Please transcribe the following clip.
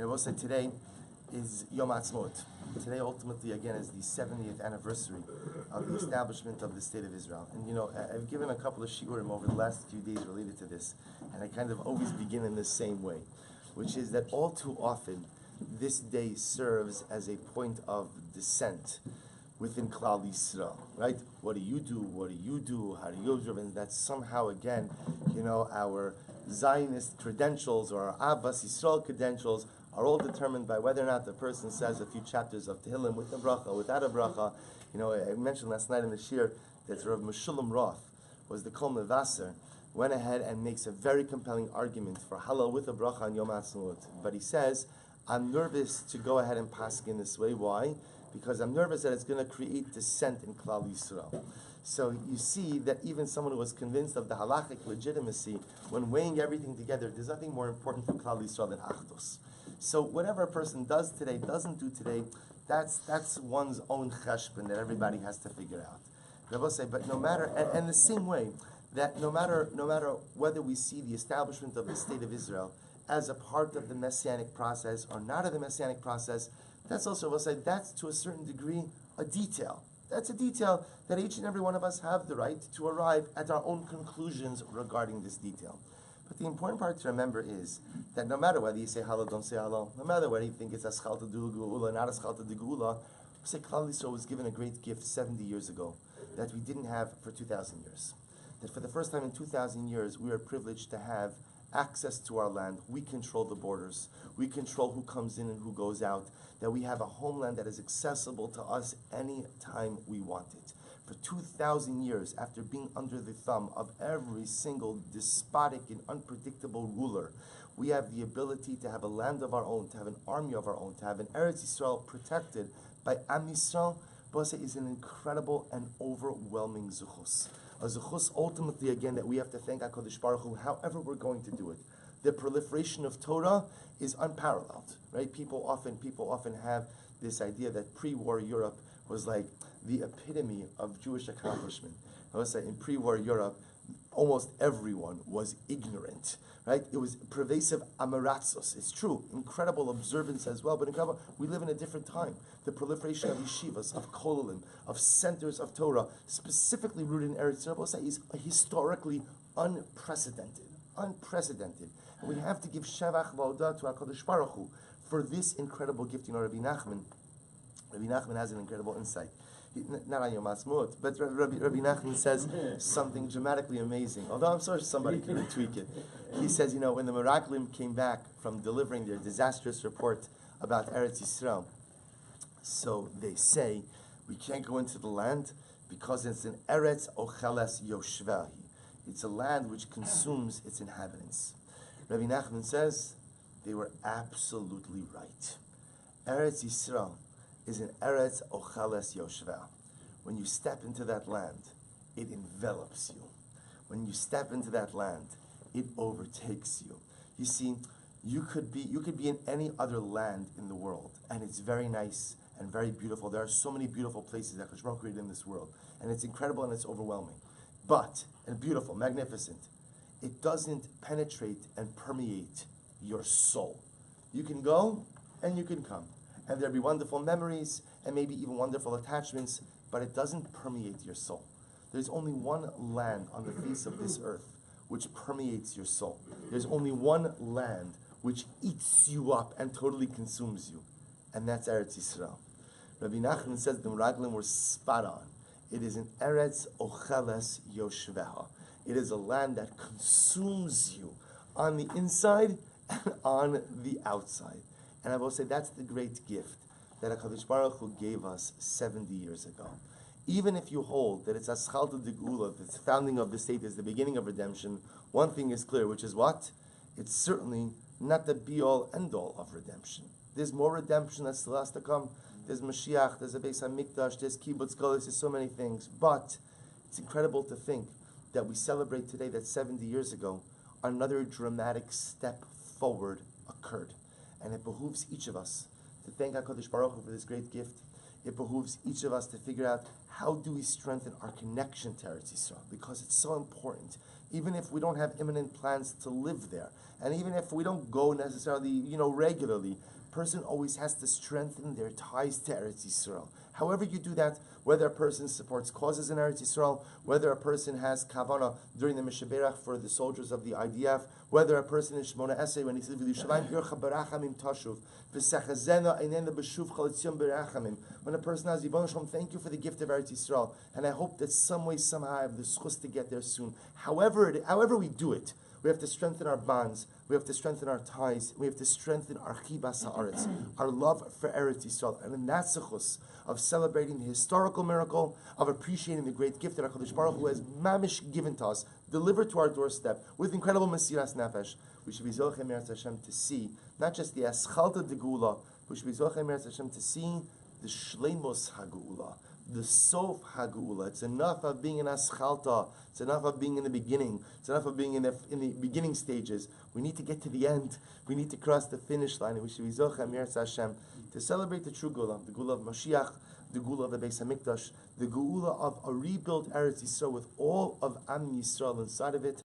I will say today is Yom Haatzmaut. Today, ultimately, again, is the 70th anniversary of the establishment of the State of Israel. And I've given a couple of shiurim over the last few days related to this, and I kind of always begin in the same way, which is that all too often, this day serves as a point of descent within Klal Yisrael, right? What do you do? What do you do? How do you do? And that's somehow, again, our Zionist credentials or our Abbas Yisrael credentials are all determined by whether or not the person says a few chapters of Tehillim with a bracha, without a bracha. I mentioned last night in the shir that Rav Meshulam Roth was the Kol Mevasser, went ahead and makes a very compelling argument for halal with a bracha on Yom Haatzmaut. But he says, I'm nervous to go ahead and paskin in this way. Why? Because I'm nervous that it's going to create dissent in Klal Yisrael. So you see that even someone who was convinced of the halachic legitimacy, when weighing everything together, there's nothing more important for Klal Yisrael than Achdus. So whatever a person does today, doesn't do today, that's one's own cheshbon that everybody has to figure out. Rabbi say, but no matter, and the same way, that no matter whether we see the establishment of the State of Israel as a part of the Messianic process or not of the Messianic process, that's also, we'll say, that's to a certain degree a detail. That's a detail that each and every one of us have the right to arrive at our own conclusions regarding this detail. But the important part to remember is that no matter whether you say halal, don't say halal, no matter whether you think it's aschal to do geula, not aschal to do geula, we say Klal Yisrael was given a great gift 70 years ago that we didn't have for 2,000 years. That for the first time in 2,000 years, we are privileged to have access to our land. We control the borders. We control who comes in and who goes out. That we have a homeland that is accessible to us any time we want it. For 2,000 years, after being under the thumb of every single despotic and unpredictable ruler, we have the ability to have a land of our own, to have an army of our own, to have an Eretz Yisrael protected by Am Yisrael. Bose is an incredible and overwhelming zuchus. A zuchus ultimately, again, that we have to thank HaKadosh Baruch Hu, however we're going to do it. The proliferation of Torah is unparalleled, right? People often have this idea that pre-war Europe was like the epitome of Jewish accomplishment. I would say in pre-war Europe, almost everyone was ignorant, right? It was pervasive amaratzos. It's true, incredible observance as well, but incredible. We live in a different time. The proliferation of yeshivas, of kollel, of centers of Torah, specifically rooted in Eretz Yisrael, is historically unprecedented. Unprecedented. And we have to give Shevach V'odah to HaKadosh Baruch Hu for this incredible gift. Rabbi Nachman has an incredible insight. Not on Yom Haatzmaut, but Rabbi Nachman says something dramatically amazing. Although I'm sure somebody can tweak it. He says, when the Meraglim came back from delivering their disastrous report about Eretz Yisrael, so they say, we can't go into the land because it's an Eretz Ocheles Yoshvahi. It's a land which consumes its inhabitants. Rabbi Nachman says, they were absolutely right. Eretz Yisrael is an Eretz Ocheles Yoshva. When you step into that land, it envelops you. When you step into that land, it overtakes you. You see, you could be in any other land in the world, and it's very nice and very beautiful. There are so many beautiful places that HaKadosh Baruch Hu created in this world, and it's incredible and it's overwhelming. And beautiful, magnificent, it doesn't penetrate and permeate your soul. You can go and you can come, and there'll be wonderful memories and maybe even wonderful attachments, but it doesn't permeate your soul. There's only one land on the face of this earth which permeates your soul. There's only one land which eats you up and totally consumes you, and that's Eretz Yisrael. Rabbi Nachman says the Meraglim were spot on. It is an Eretz Ocheles Yoshveha. It is a land that consumes you on the inside and on the outside. And I will say that's the great gift that HaKadosh Baruch Hu gave us 70 years ago. Even if you hold that it's Aschalta de Geula, the founding of the state is the beginning of redemption, one thing is clear, which is what? It's certainly not the be-all, end-all of redemption. There's more redemption that still has to come. There's Mashiach, there's a Beis HaMikdash, there's Kibbutz Galus, there's so many things. But it's incredible to think that we celebrate today that 70 years ago, another dramatic step forward occurred. And it behooves each of us to thank HaKadosh Baruch Hu for this great gift. it behooves each of us to figure out how do we strengthen our connection to Eretz Yisrael, because it's so important. Even if we don't have imminent plans to live there, and even if we don't go necessarily, regularly, person always has to strengthen their ties to Eretz Yisrael. However you do that, whether a person supports causes in Eretz Yisrael, whether a person has kavana during the Mishaberach for the soldiers of the IDF, whether a person in Shmona Esrei, when he says, "V'Yushalayim ircha barachamim tashuv, v'sechazena einena b'shuv chalitzion barachamim," when a person has, Yibon Shalom, thank you for the gift of Eretz Yisrael, and I hope that some way, somehow, I have the schus to get there soon. However we do it, we have to strengthen our bonds, we have to strengthen our ties, we have to strengthen our chibas haaretz, our love for Eretz Yisrael, and in that sechus of celebrating the historical miracle, of appreciating the great gift that HaKadosh Baruch Hu has mamish given to us, delivered to our doorstep, with incredible mesiras nefesh. We should be zochem Eretz Hashem to see, not just the eschalta de gula, we should be zochem Eretz Hashem to see the shleimus hagula, the sof hagula. It's enough of being in aschalta. It's enough of being in the beginning. It's enough of being in the beginning stages. We need to get to the end. We need to cross the finish line. And we should be zochem Eretz Hashem to celebrate the true gula, the gula of Mashiach, the gula of the Beis Hamikdash, the gula of a rebuilt Eretz Yisrael with all of Am Yisrael inside of it.